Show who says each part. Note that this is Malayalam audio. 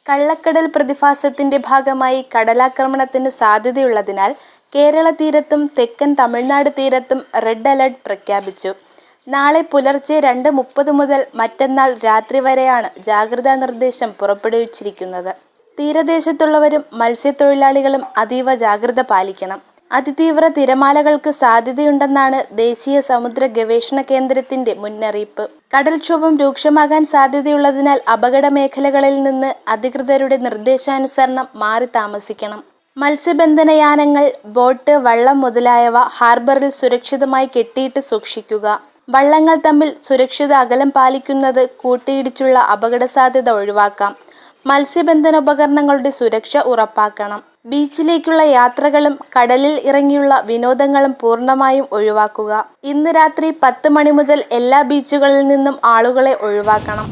Speaker 1: കള്ളക്കടൽ പ്രതിഭാസത്തിന്റെ ഭാഗമായി കടലാക്രമണത്തിന് സാധ്യതയുള്ളതിനാൽ കേരള തീരത്തും തെക്കൻ തമിഴ്നാട് തീരത്തും റെഡ് അലർട്ട് പ്രഖ്യാപിച്ചു. നാളെ പുലർച്ചെ 2:30 മുതൽ മറ്റന്നാൾ രാത്രി വരെയാണ് ജാഗ്രതാ നിർദ്ദേശം പുറപ്പെടുവിച്ചിരിക്കുന്നത്. തീരദേശത്തുള്ളവരും മത്സ്യത്തൊഴിലാളികളും അതീവ ജാഗ്രത പാലിക്കണം. അതിതീവ്ര തിരമാലകൾക്ക് സാധ്യതയുണ്ടെന്നാണ് ദേശീയ സമുദ്ര ഗവേഷണ കേന്ദ്രത്തിന്റെ മുന്നറിയിപ്പ്. കടൽക്ഷോഭം രൂക്ഷമാകാൻ സാധ്യതയുള്ളതിനാൽ അപകട മേഖലകളിൽ നിന്ന് അധികൃതരുടെ നിർദ്ദേശാനുസരണം മാറി താമസിക്കണം. മത്സ്യബന്ധനയാനങ്ങൾ, ബോട്ട്, വള്ളം മുതലായവ ഹാർബറിൽ സുരക്ഷിതമായി കെട്ടിയിട്ട് സൂക്ഷിക്കുക. വള്ളങ്ങൾ തമ്മിൽ സുരക്ഷിത അകലം പാലിക്കുന്നത് കൂട്ടിയിടിച്ചുള്ള അപകടസാധ്യത ഒഴിവാക്കാം. മത്സ്യബന്ധന ഉപകരണങ്ങളുടെ സുരക്ഷ ഉറപ്പാക്കണം. ബീച്ചിലേക്കുള്ള യാത്രകളും കടലിൽ ഇറങ്ങിയുള്ള വിനോദങ്ങളും പൂർണ്ണമായും ഒഴിവാക്കുക. ഇന്ന് രാത്രി 10 മണി മുതൽ എല്ലാ ബീച്ചുകളിൽ നിന്നും ആളുകളെ ഒഴിവാക്കണം.